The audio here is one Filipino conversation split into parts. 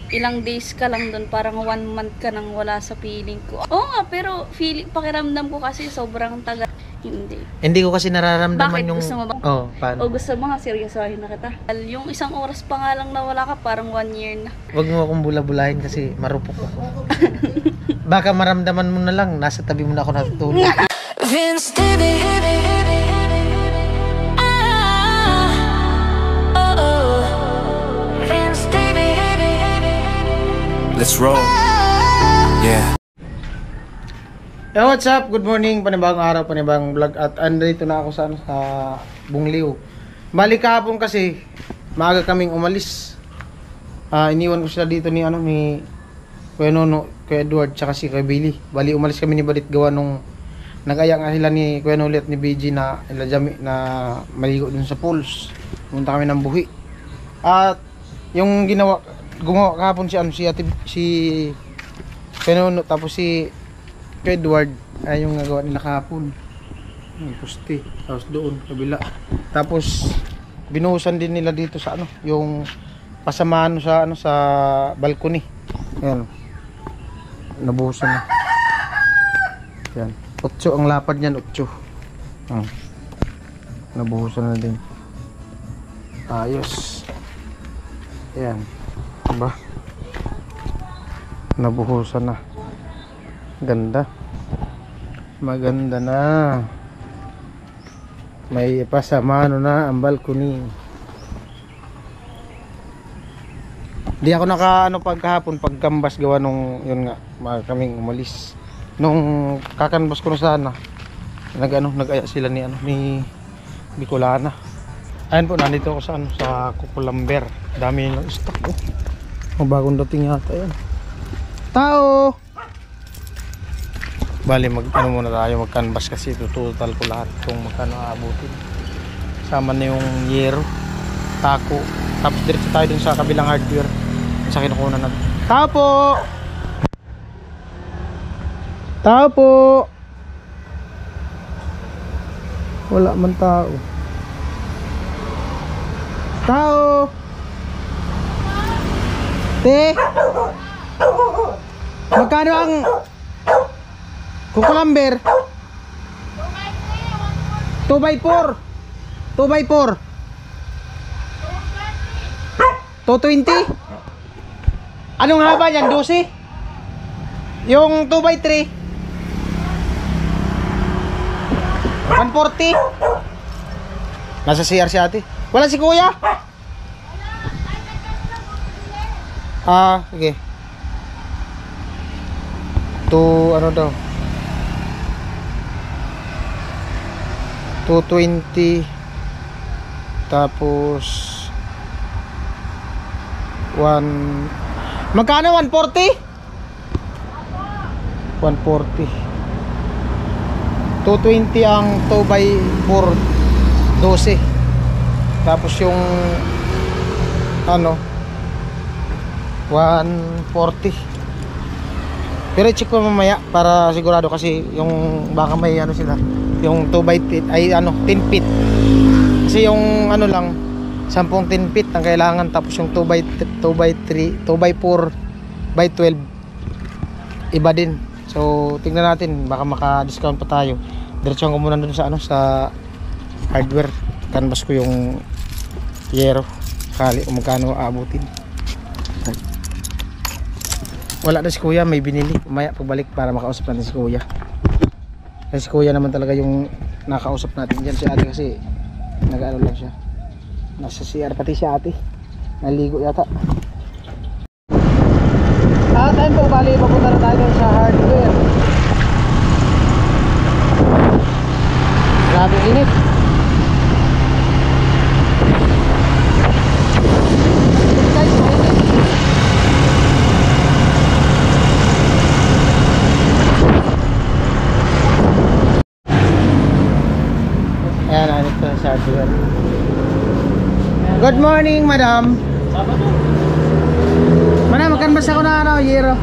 ilang days ka lang doon, parang 1 month ka nang wala sa feeling ko. Oo nga, pero pakiramdam ko kasi sobrang tagal. Hindi ko kasi nararamdaman. Bakit? Yung... Gusto mo ba? Oh, paano? O gusto mo nga, seryosohin na kita. Yung 1 oras pa nga lang nawala ka, parang 1 year na. Huwag mo akong bula-bulahin kasi marupok ako. Baka maramdaman mo na lang, nasa tabi mo na ako natutulog. Vince TV. Let's roll. Yeah. Hey, what's up? Good morning. Panibagong araw, panibagong vlog. At andito na ako sa Bungliw. Balik kahapon kasi maaga kaming umalis. Iniwan ko sila dito ni Kuya Nono, Kuya Edward, tsaka si Kuya Billy. Bali umalis kami ni Balit gawa nung nag-aya nga sila ni Kuya Nolit ni BG na ilajami na maligo dun sa pools. Punta kami ng Buhi. At yung gumawa kahapon si Kuya Nono, tapos si Kuya Edward ay yung nagawa nila kahapon. Pusti. Tapos doon kabila. Tapos binuhusan din nila dito sa yung pasamaan sa sa balcony. Ayan. Nabuhusan na. Ayan. 8 ang lapad niyan, 8. Nabuhusan na din. Ayos. Ayan. Diba? Nabuhusan na. Ganda. Maganda na. May pasamano na ang balcony. Di ako pagkahapon pagkambas gawa nung yun nga kaming umalis. Nung kakanbas ko na sana nag-aya sila ni Bicolana. Ayun po, nandito ako sa Kukulamber. Dami ng stock ko. Bagong dating yata yan. Tao! Bali muna tayo mag-canvas kasi total ko lahat kung magkano aabutin. Sama na yung yero, tako. Tapos diretso tayo dun sa kabilang hardware sa kinukunan natin. Tao po! Tao po! Wala man tao. Tao! Te! Magkano ang Kukulamber? 2x4. 2x4. 220. Anong haba niyan? 12? Yung 2x3 140. Nasa CR si ate. Wala si kuya? Okay. Ano daw? 220. Tapos 1. Magkano? 140? 140. 220 ang 2x4 12. Tapos yung 140. Pero i-check ko mamaya para sigurado kasi yung baka may sila yung 2x10 ay 10 feet. Kasi yung lang 10 10 feet ang kailangan, tapos yung 2x3 2x4 by 12 iba din. So tingnan natin, baka maka-discount pa tayo. Diretsuhan ko muna dun sa sa hardware. Canvas ko yung yero. Kali kung magkano aabutin. Wala na si kuya, may binili. Umaya pagbalik para makausap natin si kuya. Kasi si kuya naman talaga yung nakausap natin dyan. Si ate kasi nag-ano lang siya, nasa CR. Pati si ate naligo yata. Tayo po, bali papunta na tayo sa hardware. Grabe init. Good morning, madam. Madam, magkanbas ako na yero.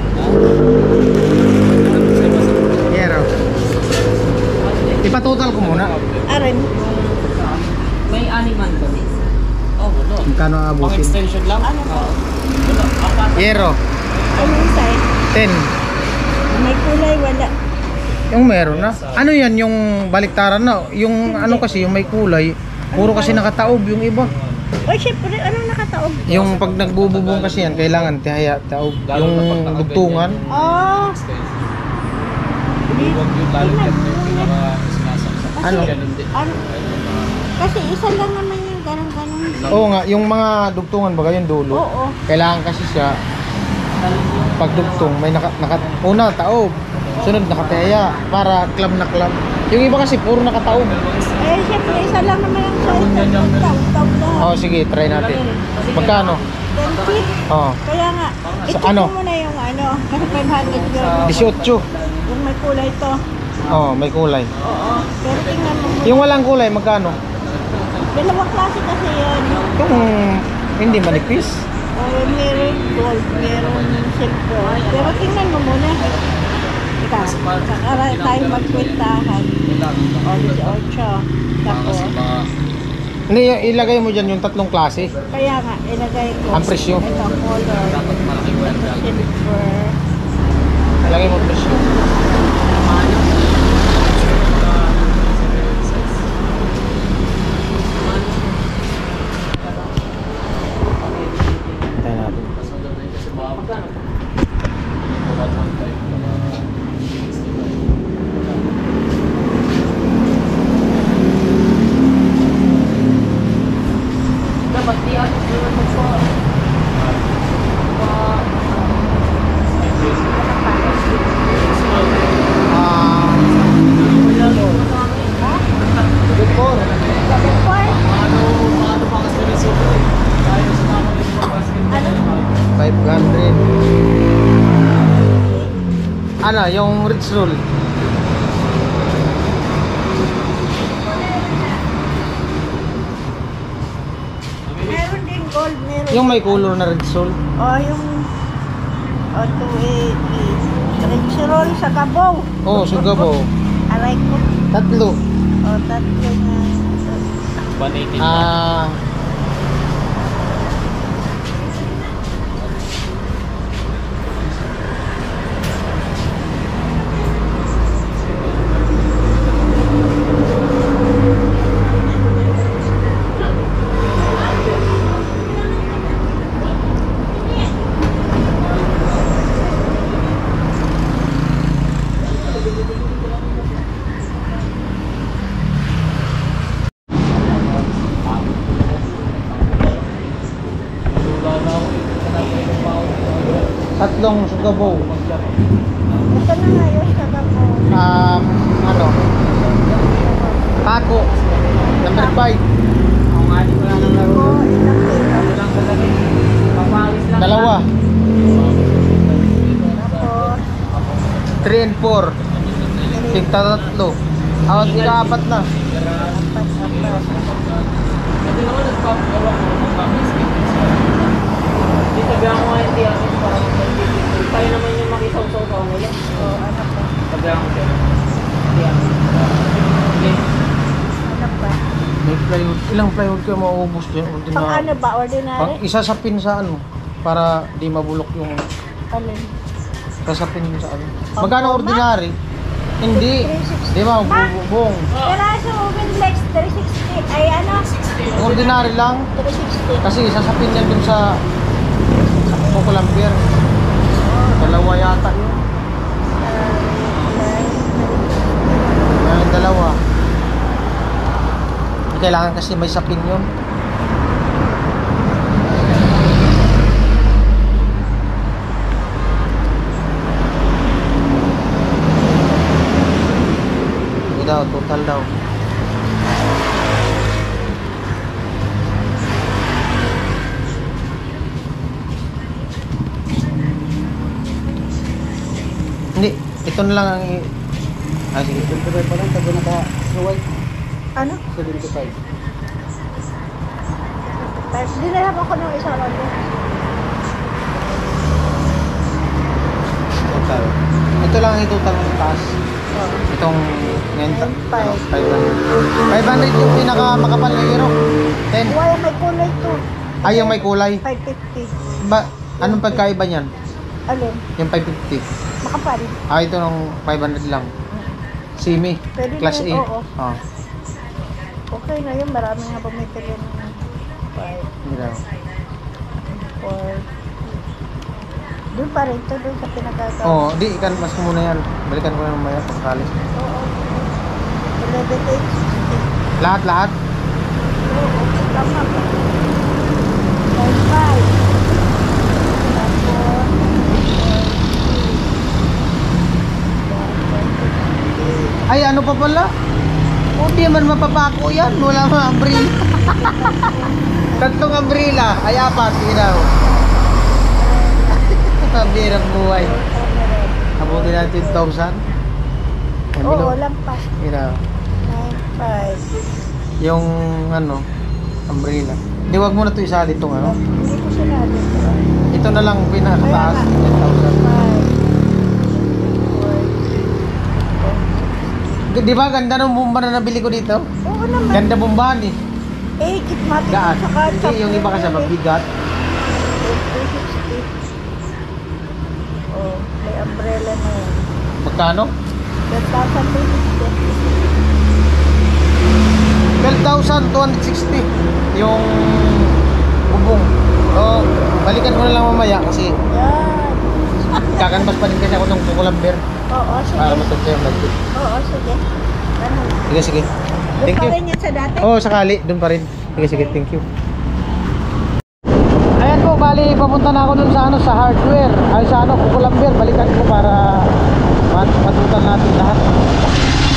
Yero. Ipatotal ko muna. Arin. May animan ba? Oh, wala. Magkano abutin? Pang extension lang? Ano? Wala. Yero. Anong size? 10. May kulay, wala. Yung meron na. Ano yan yung baliktaran na? Yung ano kasi, yung may kulay. Puro kasi nakataob yung iba. Oy, syempre, anong nakataob? Yung pag nagbububong kasi yan, kailangan tihaya, taob. Yung dugtungan. Oh. Ano? Ano? Kasi isa lang naman yung ganun-ganun. Oo nga, yung mga dugtungan baga yung dulo. Oo. Kailangan kasi siya pagdugtong may una taob, sunod nakatihaya para club na club. Yung iba kasi puro nakataob. Eh, syempre, isa lang naman yung size. Taob lahat. Oh, sige, try natin. Magkano? 20. Oh, Kaya nga, Sa ito ano? mo na yung ano, kasi 500 yun. 18. Yung may kulay to. Oh, may kulay. Oo. Pero tingnan mo. Yung walang kulay, magkano? Dalawang klase kasi yun. Yung hindi manipis. O, meron gold, meron silver. Pero tingnan mo muna. Ika, kakara tayo magkwentahan. O, 18. Tapos, Hindi, ilagay mo dyan yung tatlong klase. kaya nga, ilagay ko. Ang presyo. Ito, color. Ito, silver. Ilagay mo presyo. Tayo natin. Before. Ano? 500. Ano, yung rich roll. Meron din gold, meron. Yung may color na rich roll. O, yung... O, 280. Rich roll sa kabaw. Oh, sugabaw. Aray ko. Tatlo. O, tatlo na. Ah, tatlong sugabaw. Ito na nga yun sa kabaw. Ano? Taco. Number 5. O, ilang kilo. Dalawa. Tapos, 3 and 4. Tigta tatlo. Awat ika-apat na. Sabi ako nga hindi ako parang tayo naman yung makisaw-saw ka nila. o, ano pa? Sabi ako siya. Hindi ako. Okay. Ano pa? May plywood. Ilang plywood kayo mauubos dyan? Pang ano ba? Ordinary? Isa sa pin sa ano? Para di mabulok yung Alin? kasapin yung sa ano. Magkano ordinary? Hindi. 360. Di ba? Bubong. Peraso, Winlex, 360. Ay, ano? Ordinary lang. 360. Kasi isasapin yan dun sa Kukulampier. Dalawa yata yun. Yung dalawa. Kailangan kasi may sapin yun. Hindi daw, total daw. Hindi, ito na lang ang sige. 75 pa lang, tago na ka white. Ano? 75. Dinala ako ng isang ano. Total. Ito lang ang total ng taas. Itong ngayon, 500. 500 yung pinaka makapal na hero. 10. Wala, may kulay to. Ay, yung may kulay. 550. Ba, Anong pagkaiba niyan? Alin? Yung 550. Makapal. Ito ng 500 lang. Simi. Pwede Class na A. yun, oo. Oh. Okay na yun. Marami nga bumibili ng 5, Hindi 4. Doon pa rin to, doon sa pinagagawa. Oh, di ikan mas ko muna yan. Balikan ko na mamaya pagkali. Oo. 11,860. Lahat. Oo, tama ba? 5. Ay, ano pa pala? Hindi man mapapako yan. Wala mga umbrella. Tatlong umbrella. Ay, apat. Ilaw. Pabirang buhay. Abutin natin 10,000. Oo, lampas. Ilaw. 9,500. Yung ano, umbrella. Hindi, wag mo na ito isa dito ano. Hindi ko sinali. Ito na lang pinakataas. 10,000. 5. Di ba ganda ng bomba na nabili ko dito? Oo naman. Ganda bombahan eh. Kitmatic Gaan. sa kanya. Hindi, yung iba kasi mabigat. 260. Oh, may umbrella na yan. Magkano? 12,260. 12,260 yung bubong. So, balikan ko na lang mamaya kasi Yan. kakanbas pa din kasi ako ng kukulamber Oo, sige. para matugtay yung budget. Oo, sige. Ganun. Sige. Doon Thank pa you. rin yan sa dati. Oo, sakali. Doon pa rin. Sige. Thank you. Ayan po, bali, papunta na ako dun sa sa hardware. Ay, sa kukulamber. Balikan ko para matutan natin lahat.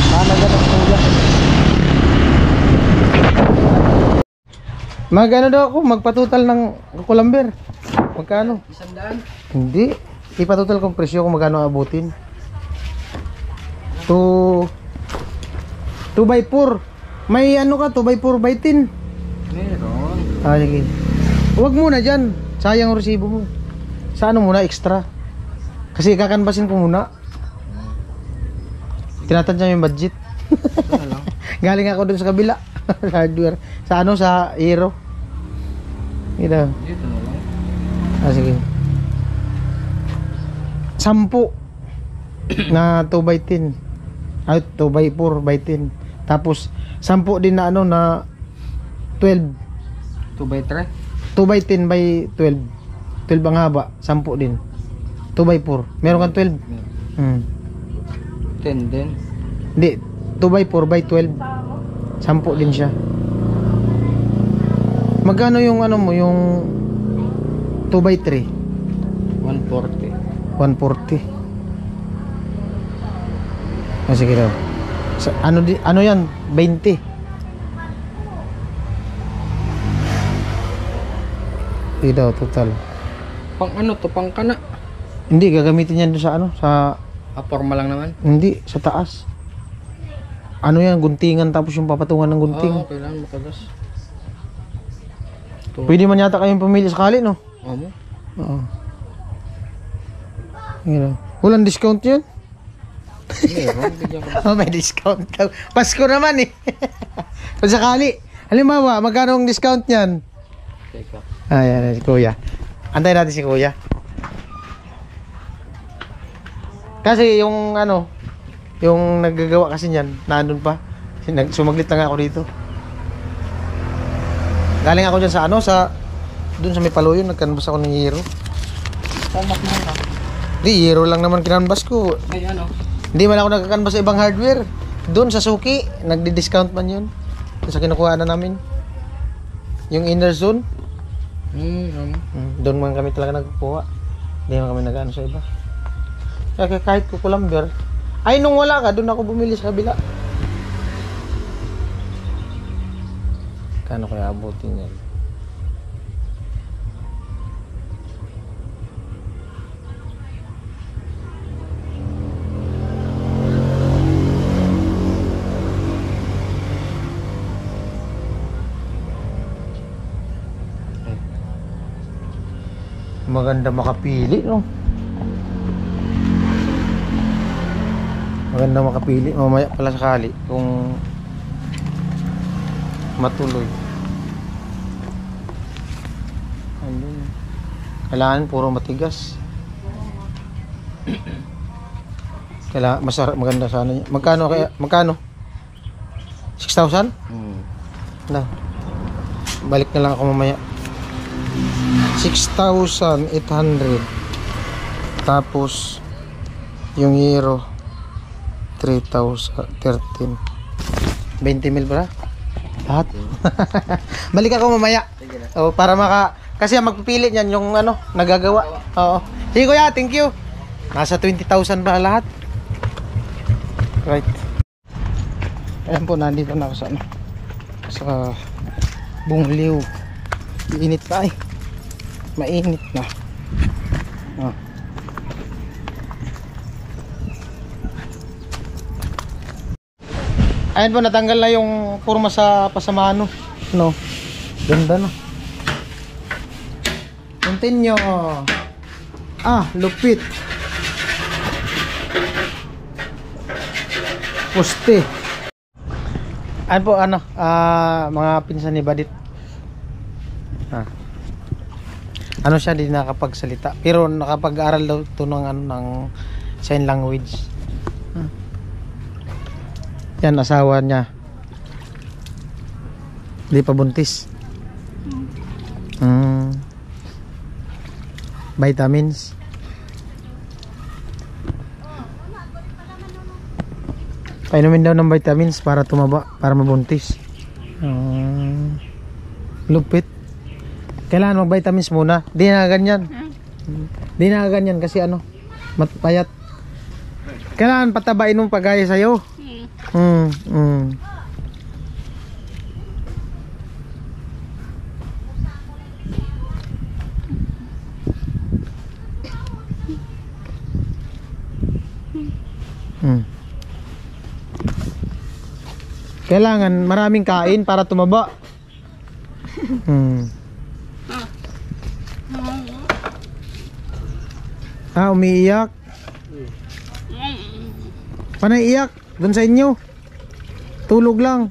Paano ganun po yan. Daw ako, magpatutal ng kukulamber. Magkano? 100? Hindi. Ipatutal kong presyo kung magkano abutin. 2x4. May ano ka, 2x4 by 10. Meron. Sige. Huwag muna dyan. Sayang ang resibo mo. Sa ano muna, extra. Kasi kakanbasin ko muna. Tinatansya yung budget. Galing ako dun sa kabila. Hardware. Sa ano, sa Hero. Ito. Dito na lang. Sige. 10 na 2x10. Ay, 2x4 by 10. Tapos 10 din na ano na 12. 2x3? 2x10 by 12. 12 ang haba, 10 din. 2x4. Meron kang 12? 10 din. Hindi, 2x4 by 12. 10 din siya. Magkano yung ano mo, yung 2x3? 140. 140. Sige daw. Ano yan? 20. Hindi daw, total. Pang ano to? Pang kana? Hindi, gagamitin yan doon sa ano? Sa, Forma lang naman. hindi, sa taas. Ano yan? Guntingan tapos yung papatungan ng gunting. Oo, kailangan makagas. Pwede man yata kayong pumili sakali, no? Mo? Oo. Yun. Walang discount yun? Meron. Bigyan ko. Oh, may discount daw. Pasko naman eh. Kung sakali. Halimbawa, magkano ang discount niyan? Teka. Ayan, si Kuya. Antayin natin si Kuya. Kasi yung ano, yung naggagawa kasi niyan, nandun pa. Sumaglit na nga ako dito. Galing ako dyan sa ano, dun sa may paluyon, nagkanbas ako ng Hero. Tama mo na. Di, Hero lang naman kinanbas ko. Ay ano? Hindi man ako nagkakanbas sa ibang hardware. Doon sa Suki, nagdi-discount man yun. Sa kinukuha na namin. Yung inner zone, doon man kami talaga nagkukuha. Hindi man kami nag-ano sa iba. Kaya kahit kukulamber, ay nung wala ka, doon ako bumili sa kabila. Kano kaya abutin yan? Maganda makapili, no? Maganda makapili. Mamaya pala sakali kung matuloy. Ano? Kailangan puro matigas. Kailangan masarap, maganda sana niya. Magkano kaya? Magkano? 6,000? Na. Balik na lang ako mamaya. 6,800. Tapos yung euro 3,013. 20 mil ba? Lahat. Balik ako mamaya. Oh, para kasi ang magpipili niyan yung ano, nagagawa. Oo. Sige kuya, thank you. Nasa 20,000 ba lahat? Right. Ayan po, nandito na ako sa ano, sa Bungliw. Init pa eh. Mainit na. Oh. Ayan po, natanggal na yung forma sa pasamano. No. Ganda na. Continue. Lupit. Poste. Ayan po, ano, mga pinsan ni Badit. Ano siya, di nakapagsalita. Pero nakapag-aral daw ito ng, ano, ng sign language. Yan, asawa niya. Di pa buntis. Vitamins. Painumin daw ng vitamins para tumaba, para mabuntis. Lupit. Kailangan mag-vitamins muna. Di na ganyan. Di na ganyan kasi ano, matpayat. Kailangan patabain mong pagaya sa'yo. Kailangan maraming kain para tumaba. Umiiyak. Panay iyak doon sa inyo. Tulog lang.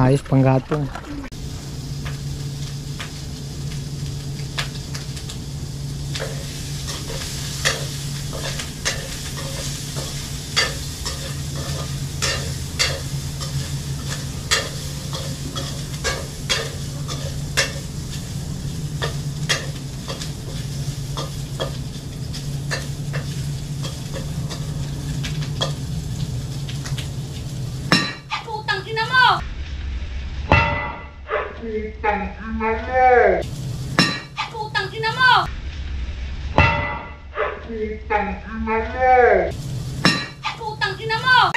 Ayos panggatong. Putang ina mo! Putang ina mo! Putang ina mo!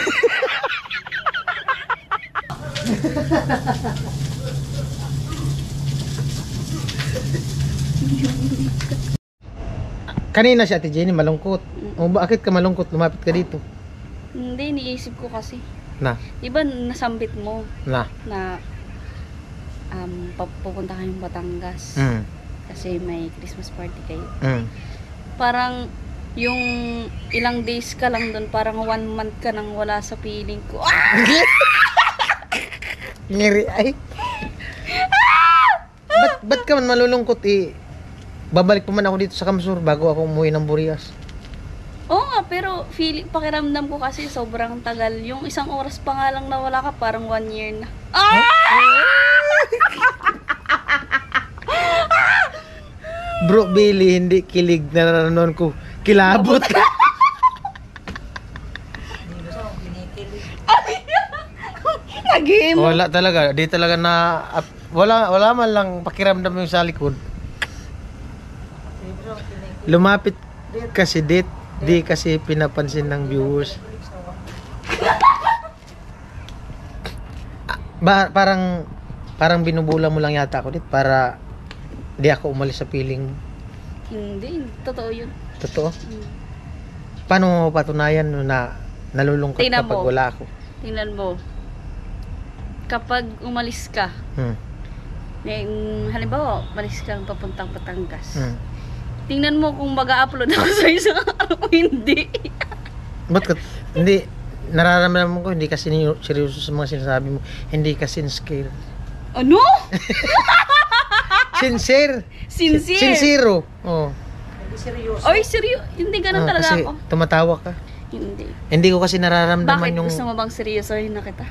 Kanina si Ate Jenny malungkot. O bakit ka malungkot? Lumapit ka dito. Hindi, iniisip ko kasi. Na. Diba nasambit mo Na. na pupunta kayong Batangas kasi may Christmas party kayo. Parang yung ilang days ka lang doon, parang 1 month ka nang wala sa feeling ko. Ngiri ay. Ba't ka man malulungkot eh? Babalik pa man ako dito sa Kamsur bago ako umuwi ng Burias. Oo nga, pero pakiramdam ko kasi sobrang tagal. Yung 1 oras pa nga lang nawala ka, parang 1 year na. Bro Billy, hindi kilig na naranon ko. Kilabot ka. Wala talaga. Di talaga na wala man lang pakiramdam yung sa likod. Lumapit kasi di kasi pinapansin ng viewers. Parang binubula mo lang yata ako dit para di ako umalis sa feeling. Hindi, totoo yun. Totoo? Paano mo patunayan na nalulungkot Tingnan kapag mo. wala ako? tingnan mo. Kapag umalis ka, halimbawa, umalis kang papuntang Batangas. Tingnan mo kung mag-a-upload ako sa isang araw o hindi. Ba't ka, hindi, nararamdaman ko, hindi kasi seryoso sa mga sinasabi mo. Hindi ka sincere. Ano? Sincere. Sincere? Sincero. Oo. Hindi seryoso. Oy, seryo. Hindi ganun talaga kasi ako. tumatawa ka. Hindi. Hindi ko kasi nararamdaman Bakit? yung... Gusto mo bang seryosohin na kita?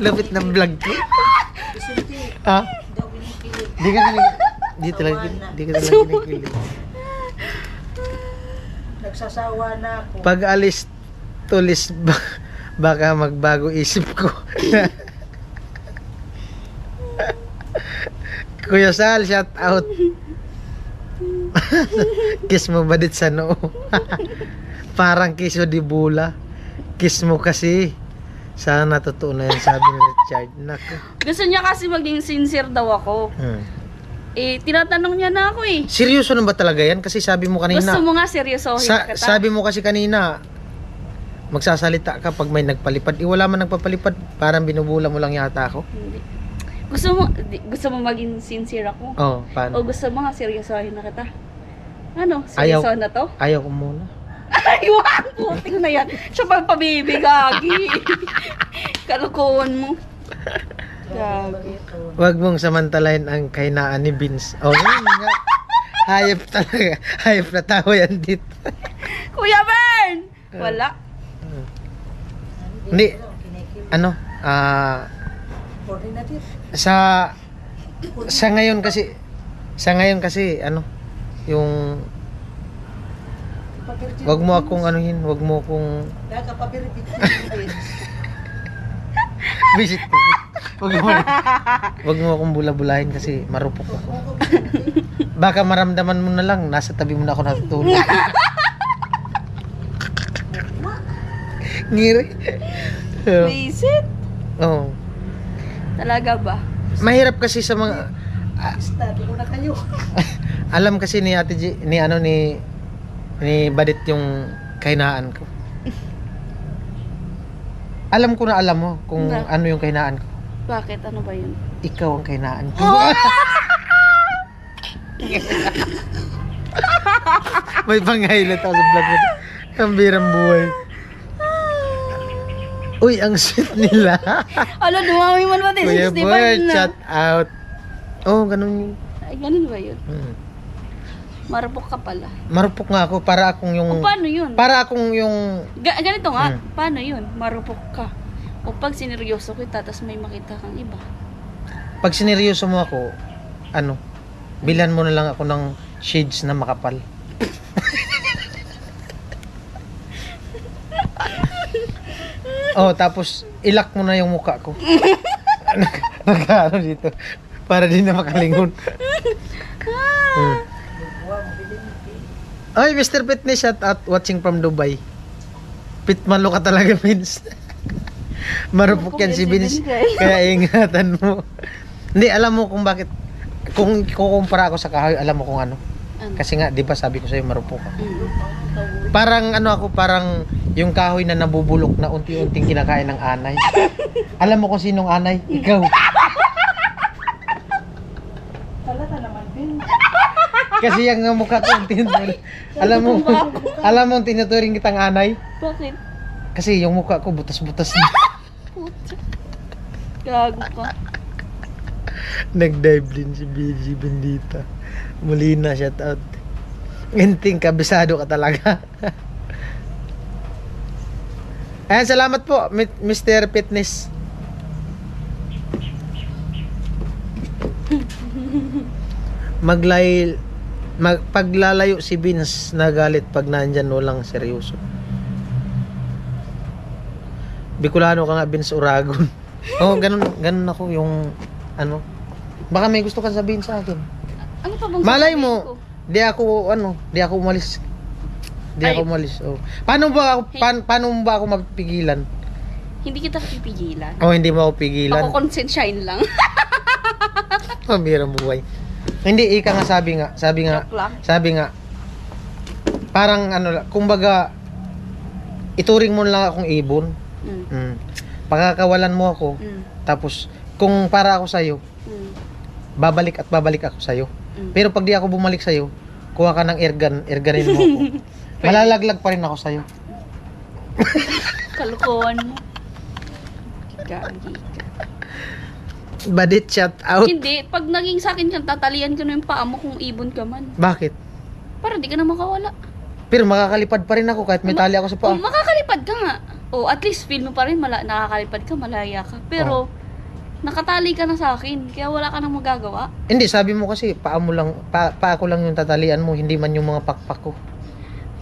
Lapit ng vlog ko. Ha? Di ka talaga kinikilig. Nagsasawa na ako. Pag alis tulis baka magbago isip ko. Kuya Sal, shout out. Kiss mo ba dit sa noo? Parang kiso di bula. Kiss mo kasi. Sana totoo na yan, sabi ni Richard. Naku. Gusto niya kasi maging sincere daw ako. Eh, tinatanong niya na ako eh. Seryoso na ba talaga yan? Kasi sabi mo kanina... Gusto mo nga seryosohin kita. Sabi mo kasi kanina, magsasalita ka pag may nagpalipad. Wala man nagpapalipad. Parang binubula mo lang yata ako. Hindi. Gusto mo maging sincere ako? Oo, paano? O gusto mo nga seryosohin na kita? Ano? Seryoso na to? Ayaw ko muna. Ay, wag! Puting na yan. Siya pa pabibigagi. Kalukuhan mo. Gago. Huwag mong samantalahin ang kahinaan ni Vince. Oh, yun nga. Hayop talaga. Hayop na tao yan dito. Kuya Bern! Wala. Hindi. Ano? Sa ngayon kasi ano, yung wag mo akong anuhin, wag mo akong visit ko. Wag mo akong bula-bulahin kasi marupok ako. Baka maramdaman mo na lang, nasa tabi mo na ako natutulog. Ngiri. Visit? Oo. Talaga ba? Mahirap kasi sa mga alam kasi ni Ate G, ni Badit yung kahinaan ko. Alam ko na alam mo kung ano yung kahinaan ko. Bakit? Ano ba yun? Ikaw ang kahinaan ko. May pang-highlight ako sa vlog mo. Ang birang buhay. Uy, ang sweet nila. Ano, dumami man ba? Kuya 65 Bert, na. shout out. Oh, ganun yun. Ay, ganun ba yun? Marupok ka pala. Marupok nga ako, para akong yung... O paano yun? Para akong yung... Ganito nga, paano yun? Marupok ka. O pag sineryoso kita, tapos may makita kang iba. Pag sineryoso mo ako, ano, bilan mo na lang ako ng shades na makapal. Oh, tapos ilak mo na yung mukha ko. Nagkaano dito. Para din na makalingon. Ay, Mr. Fitness, shout out, watching from Dubai. Pitmalo ka talaga, Vince. Marupok yan si Vince. Kaya ingatan mo. Hindi, alam mo kung bakit. Kung kukumpara ako sa kahoy, alam mo kung ano. Kasi nga, di ba sabi ko sa'yo, marupok ako. Parang ano ako, parang yung kahoy na nabubulok na unti-unting kinakain ng anay. Alam mo kung sinong anay? Ikaw. Talata naman, Vince. Kasi yung mukha ko unti-unti. Alam mo tinuturing kitang anay? Bakit? Kasi yung mukha ko butas-butas na. Gago ka. Nag-dive din si BG Bendita. Muli na, shout out. Inting kabisado ka talaga. Ayan, salamat po, Mr. Fitness. Paglalayo si Vince nagalit pag nandyan walang seryoso. Bicolano ka nga, Vince Uragon. Oh, ganun ako yung ano. Baka may gusto ka sabihin sa akin. Ano pa bang Malay sasabihin mo, ko? di ako umalis. Oh. Paano mo ba ako mapipigilan? Hindi kita pipigilan. Oh, hindi mo ako pigilan. Ako consensyahin lang. Pambirang buhay. Hindi, ika nga sabi nga, Joke lang. parang ano, kumbaga, ituring mo lang akong ibon. Pagkakawalan mo ako, tapos kung para ako sa'yo, babalik ako sa'yo. Pero pag di ako bumalik sa'yo, kuha ka ng erganin mo ako. Malalaglag pa rin ako sa'yo. Kalukuhan mo. Gagi ka. Badit, shout out. Hindi, pag naging sa akin yan, tatalian ko na yung paa mo kung ibon ka man. Bakit? Para di ka na makawala. Pero makakalipad pa rin ako kahit may tali ako sa paa. Oh, makakalipad ka nga. O, at least feel mo pa rin, nakakalipad ka, malaya ka. Pero, nakatali ka na sa akin, kaya wala ka nang magagawa. Hindi, sabi mo kasi, paa ko lang yung tatalian mo, hindi man yung mga pakpak ko.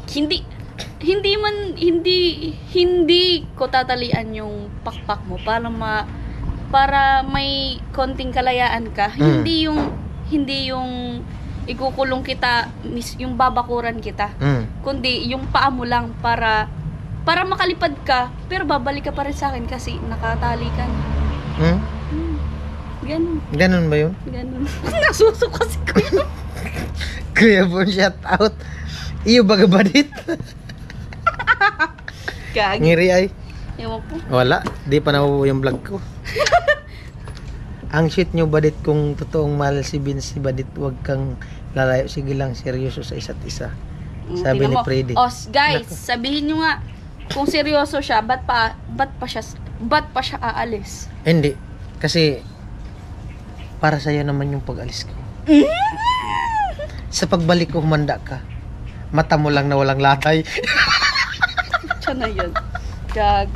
Hindi ko tatalian yung pakpak mo para may konting kalayaan ka. Hindi yung ikukulong kita, yung babakuran kita. Kundi yung paa mo lang para makalipad ka, pero babalik ka pa rin sa akin kasi nakatali ka na. Ganun ba yun? Ganun. Nasusok kasi ko yun. Kuya Bon, shout out. Iyo baga badit. Gagi. Ngiri ay. Ewan po. Wala, di pa nabuo yung vlog ko. Ang shit nyo badit, kung totoong mahal si Vince si badit, wag kang lalayo, sige lang, seryoso sa isa't isa. Sabi ni Freddy. Guys, sabihin nyo nga kung seryoso siya, ba't pa siya aalis? Hindi, kasi para sa'yo naman yung pag-alis ko. Sa pagbalik ko, humanda ka. Mata mo lang na walang latay. Siya na yun. Gag.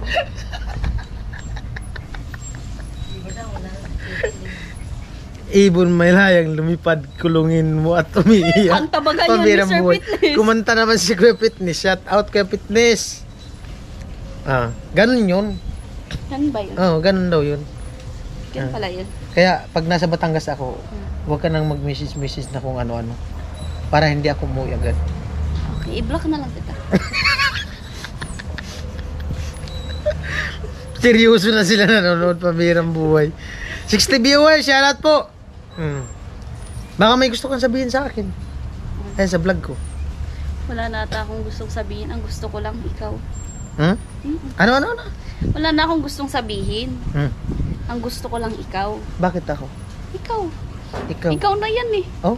Ibon may layang lumipad, kulungin mo at umiiyak. Ang tabagan yun ni Sir Fitness. Kumanta naman si Kuya Fitness. Shout out Kuya Fitness. Ganun yun. Ganun ba yun? Ganun daw yun. Ganun pala yun. Kaya pag nasa Batangas ako, huwag ka nang mag-message na kung ano-ano. Para hindi ako umuwi agad. Okay, i-block na lang kita. Seryoso na sila nanonood, pabirang buhay. 60 viewers, shoutout po. Baka may gusto kang sabihin sa akin. Sa vlog ko. Wala na ata akong gustong sabihin. Ang gusto ko lang ikaw. Ano? Wala na akong gustong sabihin. Ang gusto ko lang ikaw. Bakit ako? Ikaw. Ikaw. Ikaw na yan eh. Oh?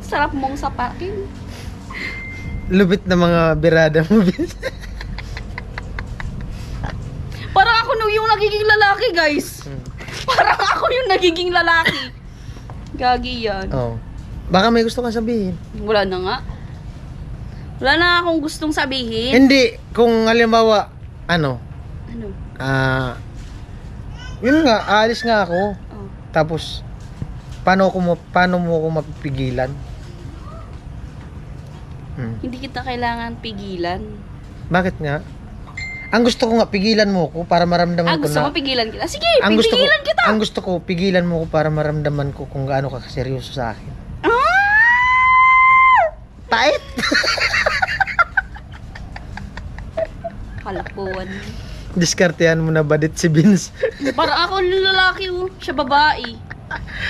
Sarap mong sapakin. Lupit na mga birada mo. Parang ako yung nagiging lalaki, guys. Parang ako yung nagiging lalaki. Gagi yan. Baka may gusto kang sabihin. Wala na nga. Wala na akong gustong sabihin. Hindi. Kung halimbawa, ano? Yun nga, aalis nga ako. Tapos, paano mo ako mapipigilan? Hindi kita kailangan pigilan. Bakit nga? Ang gusto ko nga, pigilan mo ko para maramdaman ko gusto na... mo pigilan kita? Sige, pigilan kita! Ang gusto ko, pigilan mo ko para maramdaman ko kung gaano ka seryoso sa akin. Pait! Kalakuan. Diskartehan mo na badit si Vince. Parang ako yung lalaki, siya babae.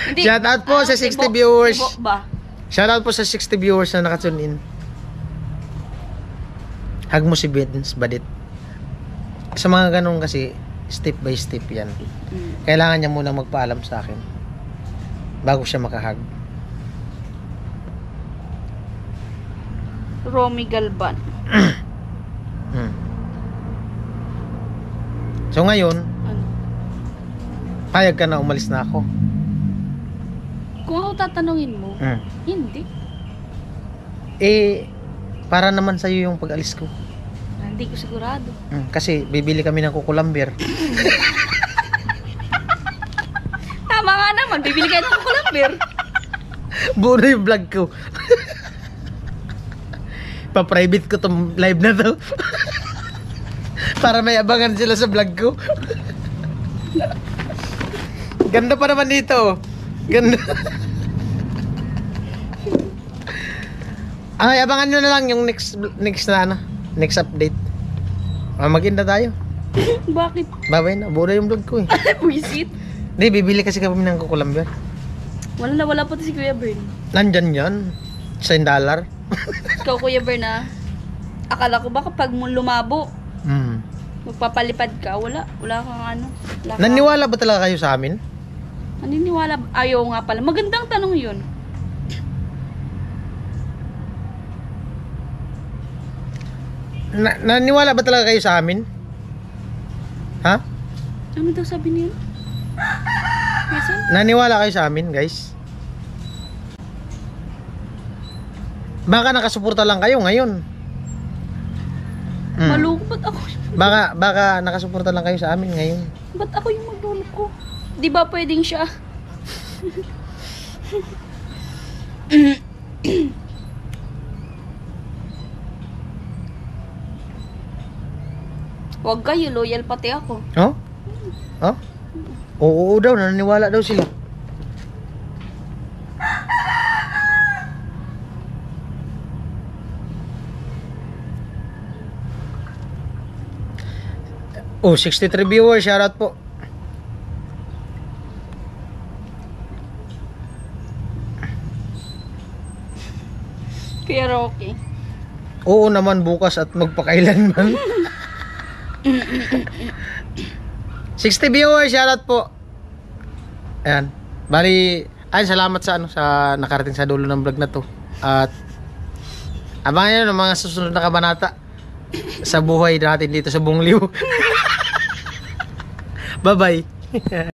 Hindi. Shoutout po sa 60 viewers. Ba? Shoutout po sa 60 viewers na nakatune in. Hug mo si Vince, badit. Sa mga ganun kasi, step by step yan. Kailangan niya muna magpaalam sa akin bago siya makahug. Romy Galban. So ngayon, payag ka na umalis na ako. Kung ako tatanungin mo, hindi. Para naman sa'yo yung pag-alis ko. Hindi ko sigurado. Kasi bibili kami ng kukulamber. Tama nga naman, bibili kayo ng kukulamber. Buo na yung vlog ko. Pa-private ko tong live na to. Para may abangan sila sa vlog ko. Ganda pa naman dito. Ganda. Ay, abangan nyo na lang yung next update. Mag-inda tayo. Bakit? Babay na, buo na yung vlog ko eh. Buisit. Hindi, bibili kasi kami ng kukulamber. Wala pa to si Kuya Bern. Nandyan yan. $1. Ikaw, Kuya Bern, Akala ko ba kapag mo lumabo, Mm. magpapalipad ka, wala kang ano. Wala kang- Naniwala ba talaga kayo sa amin? Naniniwala, ayaw nga pala. Magandang tanong yun. Naniwala ba talaga kayo sa amin? Ha? Ano daw sabi niya? Quezon? Naniwala kayo sa amin, guys? Baka nakasuporta lang kayo ngayon. Mm. Maloko, ba't ako? Baka nakasuporta lang kayo sa amin ngayon. Ba't ako yung magluloko? Di ba pwedeng siya? Huwag kayo, loyal pati ako. Oh? Oh? Oo daw, naniniwala daw sila. Oh, 63 viewers, shoutout po. Kaya Rocky. Oo naman bukas at magpakailanman. 60 viewers, shoutout po. Ayan. Bali, salamat sa sa nakarating sa dulo ng vlog na to. At abangan nyo ng mga susunod na kabanata sa buhay natin dito sa Bungliw. Bye-bye.